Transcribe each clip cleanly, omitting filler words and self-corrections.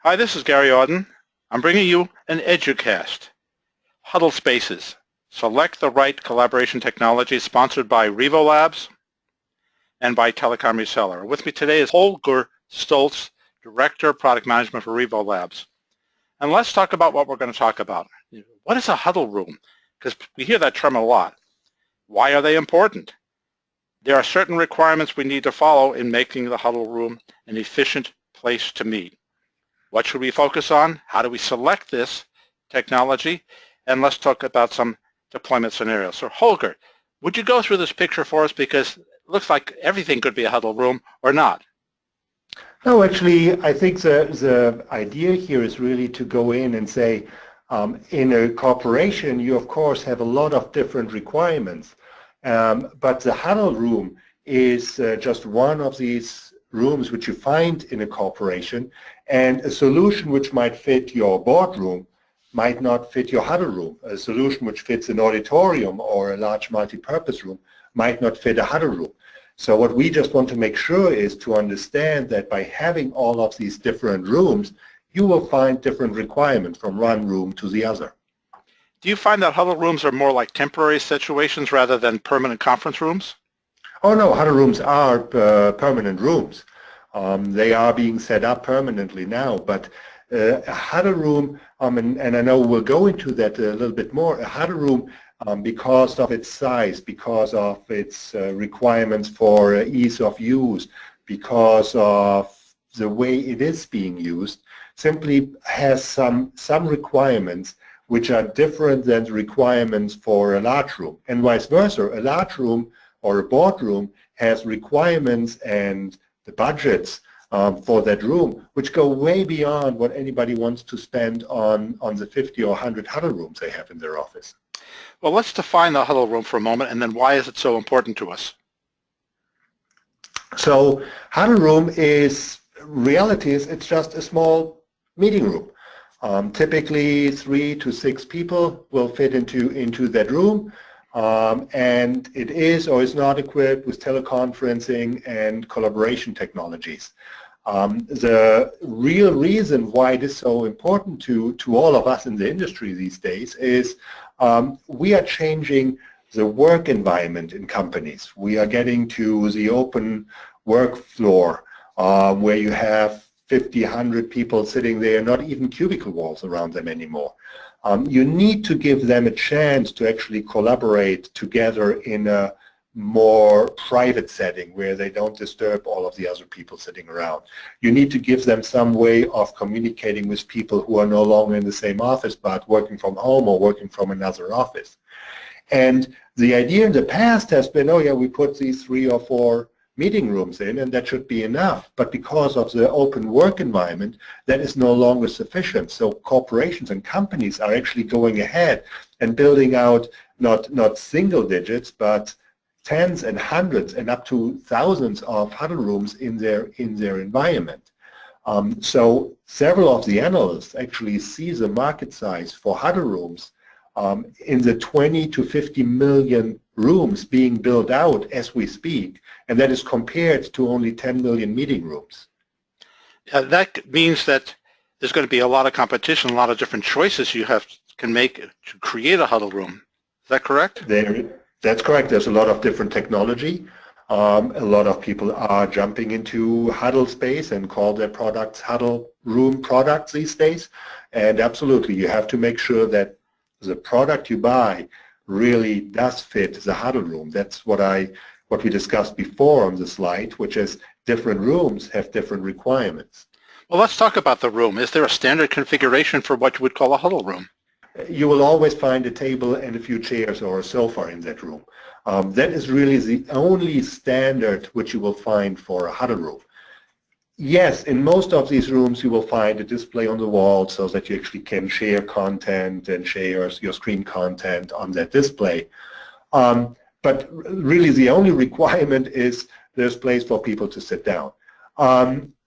Hi, this is Gary Auden. I'm bringing you an EDUcast, Huddle Spaces. Select the right collaboration technology, sponsored by Revo Labs and by Telecom Reseller. With me today is Holger Stoltz, Director of Product Management for Revo Labs. And let's talk about what we're going to talk about. What is a huddle room? Because we hear that term a lot. Why are they important? There are certain requirements we need to follow in making the huddle room an efficient place to meet. What should we focus on? How do we select this technology? And let's talk about some deployment scenarios. So Holger, would you go through this picture for us? Because it looks like everything could be a huddle room or not. No, actually, I think the idea here is really to go in and say, in a corporation, you of course have a lot of different requirements, but the huddle room is just one of these rooms which you find in a corporation, and a solution which might fit your boardroom might not fit your huddle room. A solution which fits an auditorium or a large multi-purpose room might not fit a huddle room. So what we just want to make sure is to understand that by having all of these different rooms, you will find different requirements from one room to the other. Do you find that huddle rooms are more like temporary situations rather than permanent conference rooms? Oh no, huddle rooms are permanent rooms. They are being set up permanently now, but a huddle room, and I know we'll go into that a little bit more, a huddle room, because of its size, because of its requirements for ease of use, because of the way it is being used, simply has some requirements which are different than the requirements for a large room. And vice versa, a large room or a boardroom has requirements and the budgets for that room which go way beyond what anybody wants to spend on the 50 or 100 huddle rooms they have in their office. Well, let's define the huddle room for a moment, and then why is it so important to us? So huddle room is, reality is, it's just a small meeting room. Typically 3 to 6 people will fit into that room, and it is or is not equipped with teleconferencing and collaboration technologies. The real reason why it is so important to all of us in the industry these days is we are changing the work environment in companies. We are getting to the open work floor where you have 50, 100 people sitting there, not even cubicle walls around them anymore. You need to give them a chance to actually collaborate together in a more private setting where they don't disturb all of the other people sitting around. You need to give them some way of communicating with people who are no longer in the same office but working from home or working from another office. And the idea in the past has been, oh yeah, we put these 3 or 4 meeting rooms in and that should be enough. But because of the open work environment, that is no longer sufficient. So corporations and companies are actually going ahead and building out not single digits, but tens and hundreds and up to thousands of huddle rooms in their environment. So several of the analysts actually see the market size for huddle rooms in the 20 to 50 million rooms being built out as we speak, and that is compared to only 10 million meeting rooms. That means that there's going to be a lot of competition, a lot of different choices you can make to create a huddle room. Is that correct? That's correct. There's a lot of different technology. A lot of people are jumping into huddle space and call their products huddle room products these days. And absolutely, you have to make sure that the product you buy really does fit the huddle room. That's what we discussed before on the slide, which is different rooms have different requirements. Well, let's talk about the room. Is there a standard configuration for what you would call a huddle room? You will always find a table and a few chairs or a sofa in that room. That is really the only standard which you will find for a huddle room. Yes, in most of these rooms you will find a display on the wall so that you actually can share content and share your screen content on that display. But really the only requirement is there's place for people to sit down.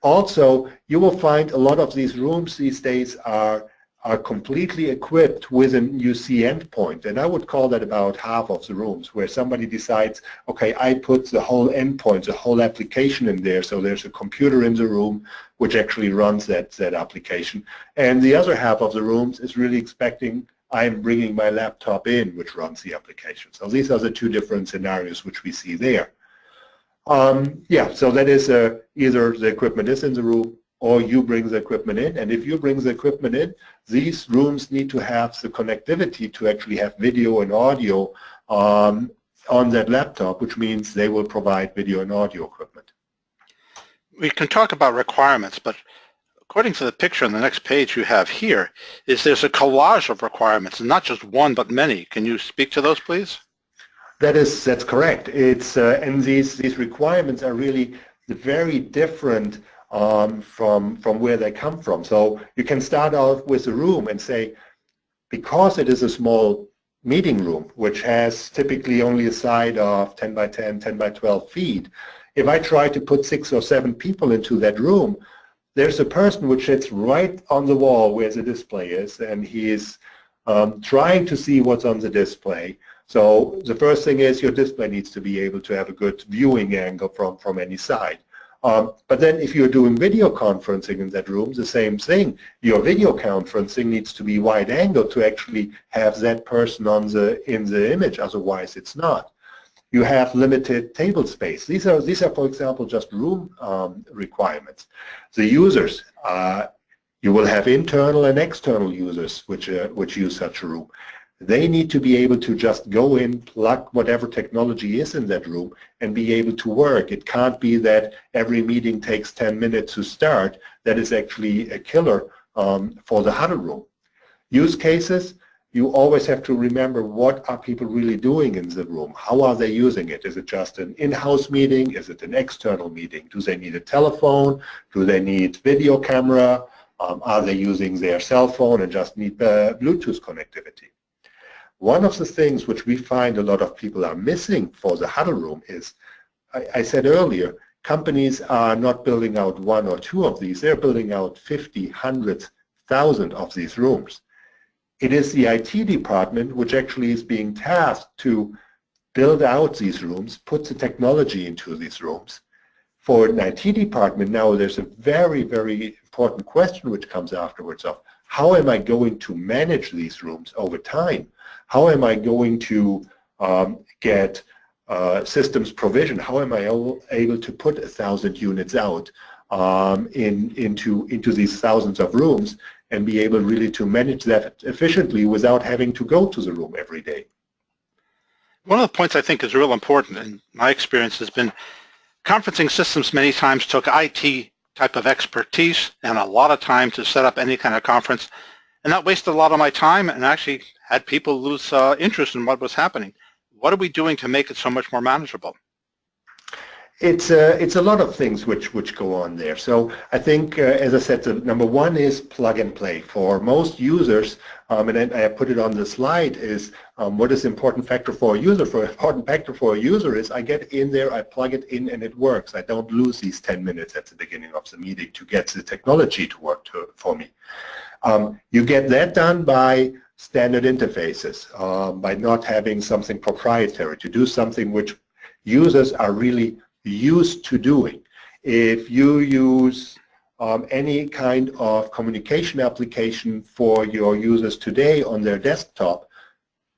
Also, you will find a lot of these rooms these days are completely equipped with an UC endpoint, and I would call that about half of the rooms, where somebody decides, okay, I put the whole endpoint, the whole application in there, so there's a computer in the room, which actually runs that application. And the other half of the rooms is really expecting I'm bringing my laptop in, which runs the application. So these are the two different scenarios which we see there. Yeah, so that is either the equipment is in the room or you bring the equipment in. And if you bring the equipment in, these rooms need to have the connectivity to actually have video and audio on that laptop, which means they will provide video and audio equipment. We can talk about requirements, but according to the picture on the next page you have here, there's a collage of requirements, and not just one, but many. Can you speak to those, please? That's correct. It's and these requirements are really very different from where they come from. So you can start out with a room and say, because it is a small meeting room, which has typically only a side of 10 by 10, 10 by 12 feet, if I try to put 6 or 7 people into that room, there's a person which sits right on the wall where the display is, and he is trying to see what's on the display. So the first thing is your display needs to be able to have a good viewing angle from any side. But then if you're doing video conferencing in that room, the same thing. Your video conferencing needs to be wide angle to actually have that person in the image, otherwise it's not. You have limited table space. These are, for example, just room requirements. The users, you will have internal and external users which use such a room. They need to be able to just go in, plug whatever technology is in that room, and be able to work. It can't be that every meeting takes 10 minutes to start. That is actually a killer for the huddle room. Use cases, you always have to remember what are people really doing in the room. How are they using it? Is it just an in-house meeting? Is it an external meeting? Do they need a telephone? Do they need video camera? Are they using their cell phone and just need Bluetooth connectivity? One of the things which we find a lot of people are missing for the huddle room is, I said earlier, companies are not building out 1 or 2 of these. They're building out 50, 100, 1,000 of these rooms. It is the IT department which actually is being tasked to build out these rooms, put the technology into these rooms. For an IT department now, there's a very, very important question which comes afterwards of how am I going to manage these rooms over time? How am I going to get systems provision? How am I able to put 1,000 units out into these thousands of rooms and be able really to manage that efficiently without having to go to the room every day? One of the points I think is real important, in my experience, has been conferencing systems many times took IT type of expertise and a lot of time to set up any kind of conference, and that wasted a lot of my time and actually had people lose interest in what was happening. What are we doing to make it so much more manageable? It's a lot of things which go on there. So I think, as I said, the number one is plug and play. For most users, and I put it on the slide, is what is important factor for a user? For an important factor for a user is I get in there, I plug it in, and it works. I don't lose these 10 minutes at the beginning of the meeting to get the technology to work for me. You get that done by standard interfaces, by not having something proprietary, to do something which users are really used to doing. If you use any kind of communication application for your users today on their desktop,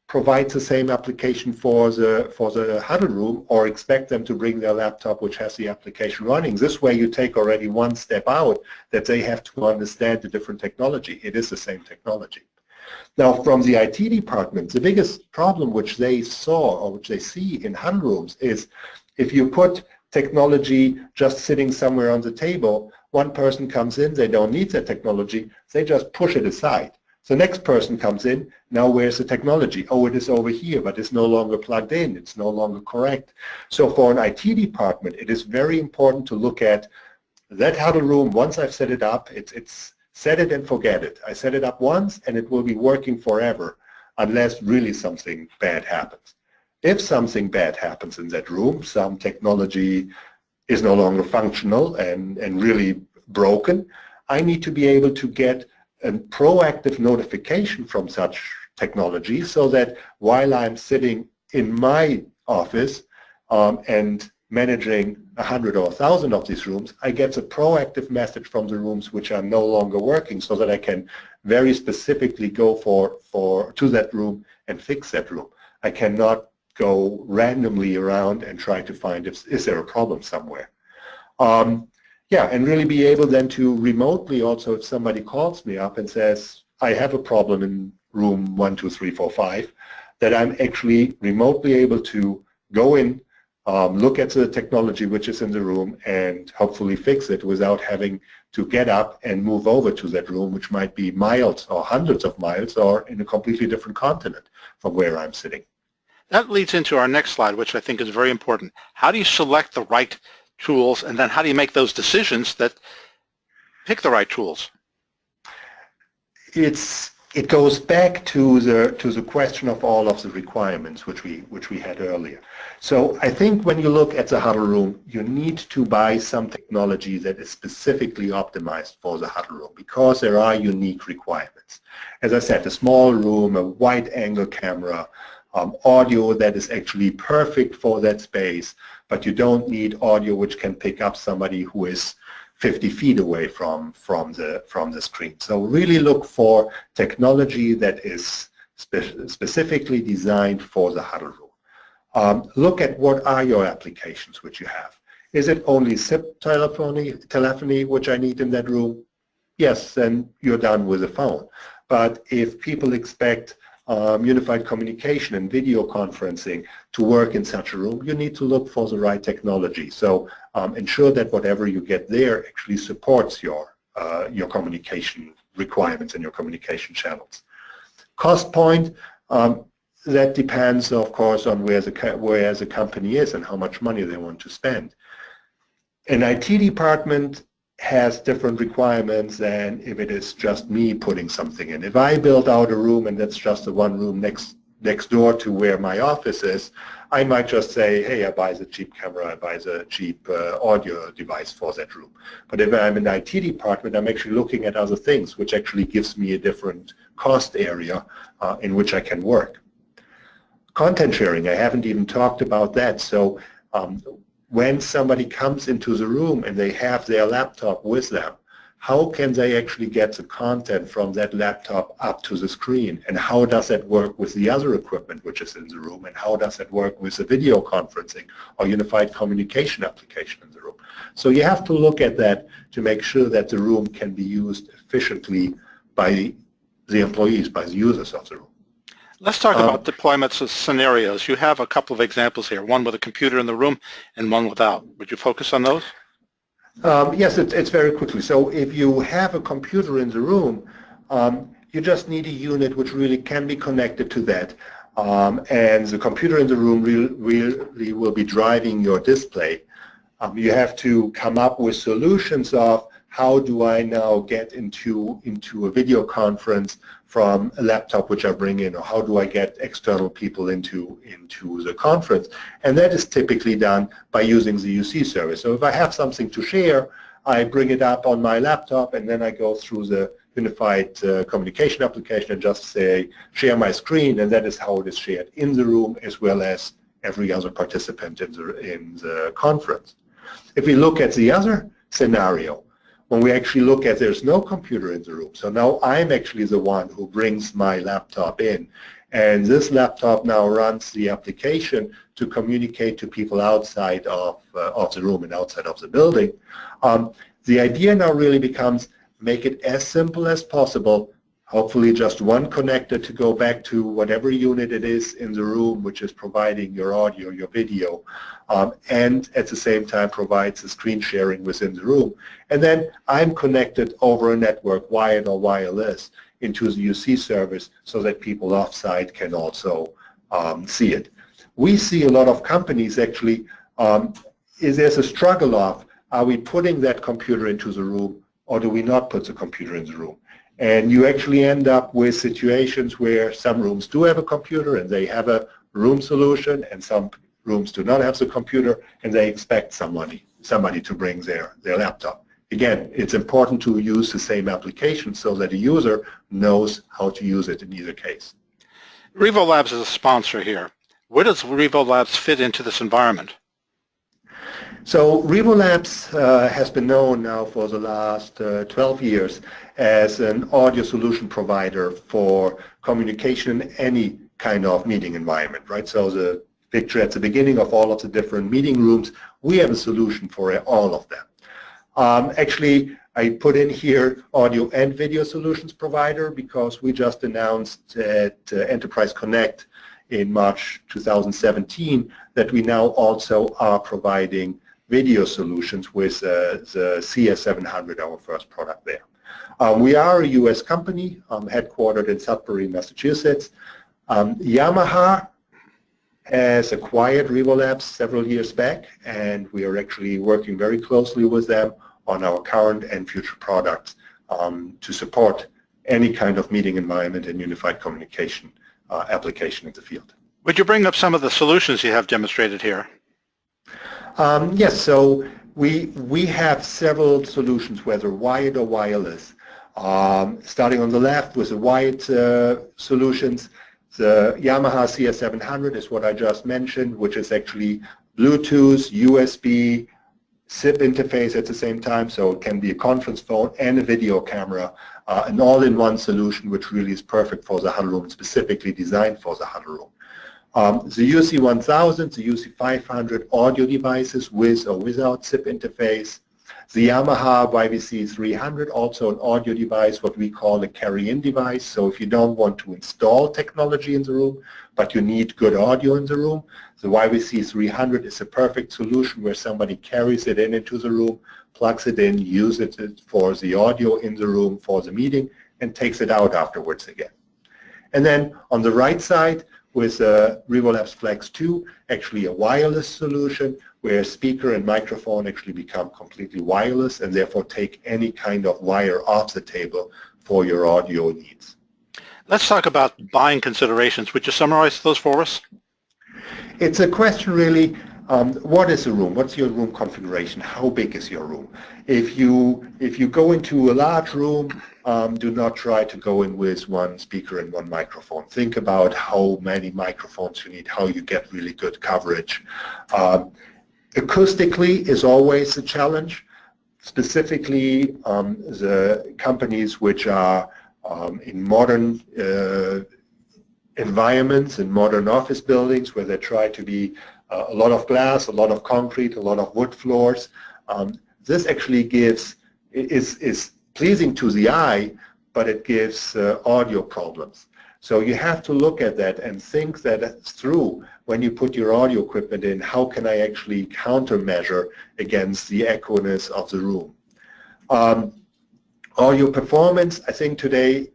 provide the same application for the huddle room, or expect them to bring their laptop which has the application running. This way you take already one step out, that they have to understand the different technology. It is the same technology. Now, from the IT department, the biggest problem which they saw or which they see in huddle rooms is if you put technology just sitting somewhere on the table, one person comes in, they don't need that technology, they just push it aside. The next person comes in, now where's the technology? Oh, it is over here, but it's no longer plugged in, it's no longer correct. So for an IT department, it is very important to look at that huddle room. Once I've set it up, it's set it and forget it. I set it up once and it will be working forever unless really something bad happens. If something bad happens in that room, some technology is no longer functional and really broken, I need to be able to get a proactive notification from such technology so that while I'm sitting in my office and managing 100 or 1,000 of these rooms, I get a proactive message from the rooms which are no longer working so that I can very specifically go to that room and fix that room. I cannot go randomly around and try to find is there a problem somewhere. Yeah, and really be able then to remotely also, if somebody calls me up and says, I have a problem in room 1, 2, 3, 4, 5, that I'm actually remotely able to go in, look at the technology which is in the room and hopefully fix it without having to get up and move over to that room, which might be miles or hundreds of miles or in a completely different continent from where I'm sitting. That leads into our next slide, which I think is very important. How do you select the right tools, and then how do you make those decisions that pick the right tools? It goes back to the question of all of the requirements which we had earlier. So I think when you look at the huddle room, you need to buy some technology that is specifically optimized for the huddle room because there are unique requirements. As I said, a small room, a wide-angle camera, audio that is actually perfect for that space, but you don't need audio which can pick up somebody who is 50 feet away from the screen. So really look for technology that is specifically designed for the huddle room. Look at what are your applications which you have. Is it only SIP telephony which I need in that room? Yes, then you're done with the phone. But if people expect unified communication and video conferencing to work in such a room, you need to look for the right technology. So ensure that whatever you get there actually supports your communication requirements and your communication channels. Cost point, that depends, of course, on where the company is and how much money they want to spend. An IT department has different requirements than if it is just me putting something in. If I build out a room and that's just the one room next door to where my office is, I might just say, hey, I buy the cheap camera, I buy the cheap audio device for that room. But if I'm in the IT department, I'm actually looking at other things, which actually gives me a different cost area in which I can work. Content sharing, I haven't even talked about that. So when somebody comes into the room and they have their laptop with them, how can they actually get the content from that laptop up to the screen? And how does that work with the other equipment which is in the room? And how does that work with the video conferencing or unified communication application in the room? So you have to look at that to make sure that the room can be used efficiently by the employees, by the users of the room. Let's talk about deployments of scenarios. You have a couple of examples here, one with a computer in the room and one without. Would you focus on those? Yes, it's very quickly. So if you have a computer in the room, you just need a unit which really can be connected to that. And the computer in the room really will be driving your display. You have to come up with solutions of how do I now get into a video conference from a laptop which I bring in, or how do I get external people into the conference? And that is typically done by using the UC service. So if I have something to share, I bring it up on my laptop and then I go through the unified communication application and just say, share my screen, and that is how it is shared in the room as well as every other participant in the conference. If we look at the other scenario, when we actually look at there's no computer in the room. So now I'm actually the one who brings my laptop in. And this laptop now runs the application to communicate to people outside of the room and outside of the building. The idea now really becomes make it as simple as possible, hopefully just one connector to go back to whatever unit it is in the room which is providing your audio, your video, and at the same time provides the screen sharing within the room. And then I'm connected over a network, wired or wireless, into the UC service so that people offsite can also see it. We see a lot of companies actually, there's a struggle of, are we putting that computer into the room or do we not put the computer in the room? And you actually end up with situations where some rooms do have a computer and they have a room solution, and some rooms do not have the computer and they expect somebody to bring their laptop. Again, it's important to use the same application so that a user knows how to use it in either case. Revo Labs is a sponsor here. Where does Revo Labs fit into this environment? So Revo Labs has been known now for the last 12 years as an audio solution provider for communication in any kind of meeting environment, right? So the picture at the beginning of all of the different meeting rooms, we have a solution for all of them. Actually, I put in here audio and video solutions provider because we just announced at Enterprise Connect in March 2017 that we now also are providing video solutions with the CS700, our first product there. We are a US company headquartered in Sudbury, Massachusetts. Yamaha has acquired Revo Labs several years back, and we are actually working very closely with them on our current and future products to support any kind of meeting environment and unified communication application in the field. Would you bring up some of the solutions you have demonstrated here? Yes, so we have several solutions, whether wired or wireless. Starting on the left with the wired solutions, the Yamaha CS700 is what I just mentioned, which is actually Bluetooth, USB, SIP interface at the same time, so it can be a conference phone and a video camera, an all-in-one solution which really is perfect for the huddle room, specifically designed for the huddle room. The UC1000, the UC500 audio devices with or without SIP interface. The Yamaha YVC300, also an audio device, what we call a carry-in device. So if you don't want to install technology in the room, but you need good audio in the room, the YVC300 is a perfect solution where somebody carries it into the room, plugs it in, uses it for the audio in the room for the meeting, and takes it out afterwards again. And then on the right side, with Revo Labs Flex 2, actually a wireless solution where speaker and microphone actually become completely wireless and therefore take any kind of wire off the table for your audio needs. Let's talk about buying considerations. Would you summarize those for us? It's a question really, what is a room? What's your room configuration? How big is your room? If you go into a large room, do not try to go in with one speaker and one microphone. Think about how many microphones you need, how you get really good coverage. Acoustically is always a challenge, specifically the companies which are in modern environments, in modern office buildings where they try to be a lot of glass, a lot of concrete, a lot of wood floors. This actually is pleasing to the eye, but it gives audio problems. So you have to look at that and think that through when you put your audio equipment in, how can I actually countermeasure against the echo-ness of the room. Audio performance, I think today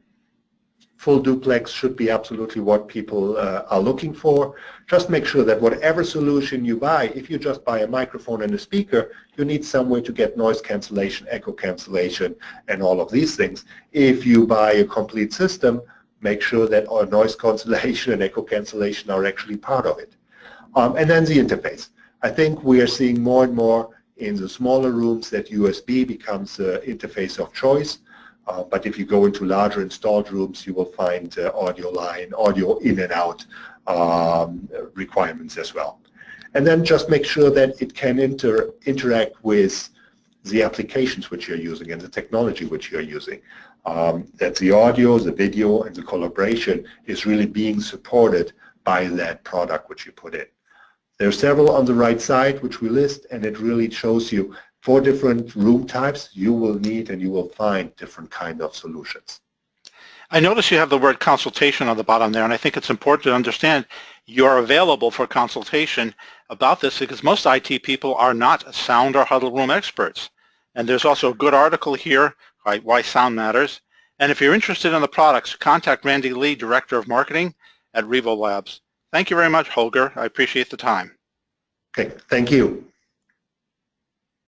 full duplex should be absolutely what people are looking for. Just make sure that whatever solution you buy, if you just buy a microphone and a speaker, you need somewhere to get noise cancellation, echo cancellation, and all of these things. If you buy a complete system, make sure that our noise cancellation and echo cancellation are actually part of it. And then the interface. I think we are seeing more and more in the smaller rooms that USB becomes the interface of choice. But if you go into larger installed rooms, you will find audio line, audio in and out requirements as well. And then just make sure that it can interact with the applications which you're using and the technology which you're using. That the audio, the video, and the collaboration is really being supported by that product which you put in. There are several on the right side which we list, and it really shows you for different room types you will need and you will find different kind of solutions. I notice you have the word consultation on the bottom there, and I think it's important to understand you're available for consultation about this because most IT people are not sound or huddle room experts. And there's also a good article here, Why Sound Matters. And if you're interested in the products, contact Randy Lee, Director of Marketing at Revo Labs. Thank you very much, Holger. I appreciate the time. Okay, thank you.